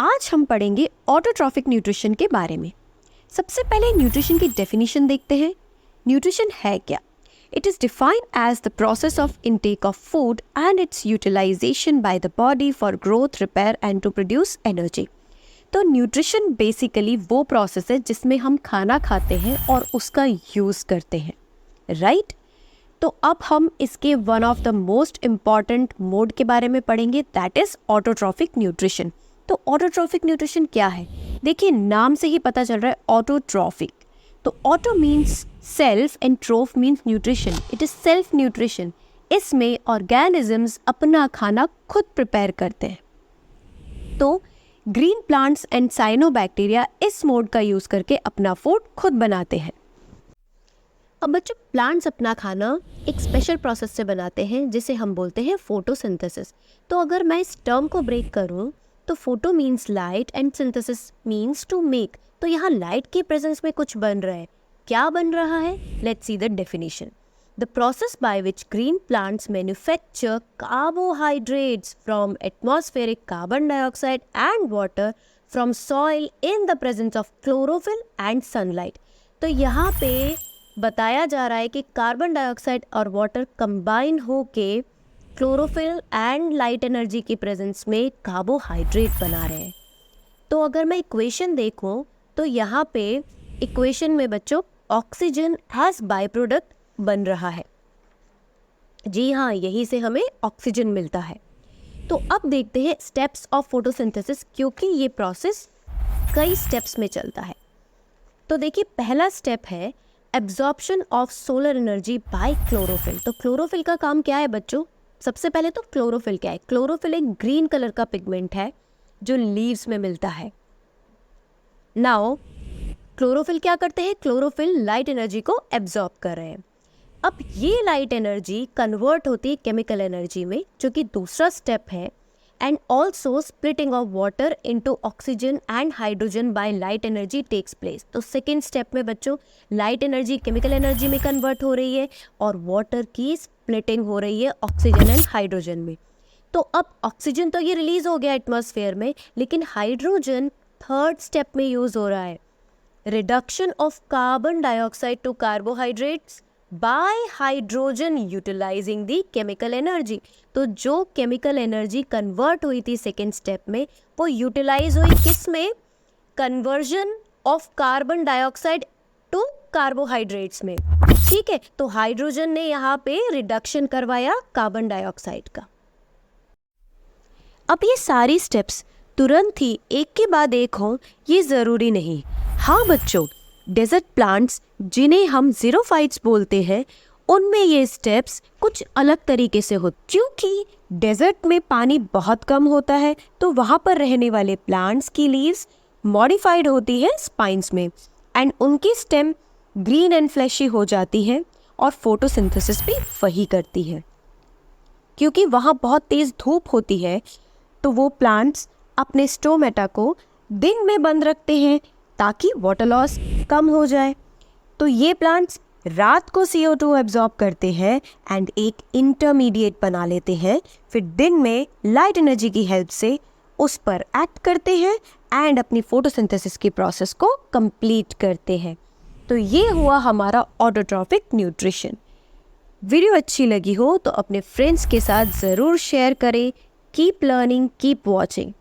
आज हम पढ़ेंगे ऑटोट्रॉफिक न्यूट्रिशन के बारे में। सबसे पहले न्यूट्रिशन की डेफिनेशन देखते हैं। न्यूट्रिशन है क्या? It is defined as the process of intake of food and its utilization by the body for growth, repair and to produce energy. तो न्यूट्रिशन बेसिकली वो प्रोसेस है जिसमें हम खाना खाते हैं और उसका यूज़ करते हैं, राइट? तो अब हम इसके one of the most important mode के बारे में पढ़ेंगे, दैट इज़ ऑटोट्रॉफिक न्यूट्रिशन। तो ऑटोट्रॉफिक न्यूट्रिशन क्या है? देखिए, नाम से ही पता चल रहा है ऑटोट्रॉफिक। तो auto means self and troph means nutrition. It is self nutrition. इसमें ऑर्गेनिजम्स अपना खाना खुद प्रिपेयर करते हैं। तो ग्रीन प्लांट्स एंड साइनोबैक्टीरिया इस मोड का यूज़ करके अपना फूड खुद बनाते हैं। अब बच्चों, प्लांट्स अपना खाना एक स्पेशल प्रोसेस से बनाते हैं जिसे हम बोलते हैं फोटोसिंथेसिस। तो अगर मैं इस टर्म को ब्रेक करूं तो photo means light and synthesis means to make. तो यहाँ लाइट के प्रेजेंस में कुछ बन रहा है। क्या बन रहा है? Let's see the definition. The process by which green plants manufacture carbohydrates from atmospheric carbon dioxide and water from soil in the presence of chlorophyll and sunlight. तो यहाँ पे बताया जा रहा है कि कार्बन डाइऑक्साइड और वाटर कंबाइन होके क्लोरोफिल एंड लाइट एनर्जी की प्रेजेंस में कार्बोहाइड्रेट बना रहे हैं। तो अगर मैं इक्वेशन देखूं तो यहाँ पे इक्वेशन में बच्चों ऑक्सीजन एज बाय प्रोडक्ट बन रहा है। जी हाँ, यहीं से हमें ऑक्सीजन मिलता है। तो अब देखते हैं स्टेप्स ऑफ फोटोसिंथेसिस, क्योंकि ये प्रोसेस कई स्टेप्स में चलता है। तो देखिए, पहला स्टेप है absorption of solar energy by chlorophyll. तो क्लोरोफिल का काम क्या है बच्चों? सबसे पहले तो क्लोरोफिल क्या है? क्लोरोफिल एक ग्रीन कलर का पिगमेंट है जो लीव्स में मिलता है। नाउ क्लोरोफिल क्या करते हैं? क्लोरोफिल लाइट एनर्जी को एब्जॉर्ब कर रहे हैं। अब ये लाइट एनर्जी कन्वर्ट होती है केमिकल एनर्जी में, जो कि दूसरा स्टेप है। And also splitting of water into oxygen and hydrogen by light energy takes place. तो सेकेंड स्टेप में बच्चों लाइट एनर्जी केमिकल एनर्जी में कन्वर्ट हो रही है और वाटर की स्प्लिटिंग हो रही है ऑक्सीजन एंड हाइड्रोजन में। तो अब ऑक्सीजन तो ये रिलीज हो गया एटमॉस्फेयर में, लेकिन हाइड्रोजन थर्ड स्टेप में यूज हो रहा है। Reduction of carbon dioxide to carbohydrates by hydrogen utilizing the chemical energy. तो जो केमिकल एनर्जी कन्वर्ट हुई थी सेकेंड स्टेप में, वो यूटिलाइज हुई किस में? Conversion of carbon dioxide to carbohydrates में। ठीक है, तो हाइड्रोजन ने यहाँ पे रिडक्शन करवाया कार्बन डाइऑक्साइड का। अब ये सारी स्टेप्स तुरंत ही एक के बाद एक हों ये ज़रूरी नहीं। हाँ बच्चों, डेजर्ट प्लांट्स जिन्हें हम ज़ीरोफाइट्स बोलते हैं, उनमें ये स्टेप्स कुछ अलग तरीके से होते, क्योंकि डेजर्ट में पानी बहुत कम होता है। तो वहाँ पर रहने वाले प्लांट्स की लीव्स मॉडिफाइड होती है स्पाइन्स में, एंड उनकी स्टेम ग्रीन एंड फ्लैशी हो जाती है और फोटोसिंथेसिस भी वही करती है। क्योंकि वहाँ बहुत तेज़ धूप होती है, तो वो प्लांट्स अपने स्टोमेटा को दिन में बंद रखते हैं ताकि वाटर लॉस कम हो जाए। तो ये प्लांट्स रात को CO2 एब्जॉर्ब करते हैं एंड एक इंटरमीडिएट बना लेते हैं, फिर दिन में लाइट एनर्जी की हेल्प से उस पर एक्ट करते हैं एंड अपनी फोटोसिंथेसिस की प्रोसेस को कंप्लीट करते हैं। तो ये हुआ हमारा ऑटोट्रॉफिक न्यूट्रिशन। वीडियो अच्छी लगी हो तो अपने फ्रेंड्स के साथ ज़रूर शेयर करें। Keep learning, keep watching.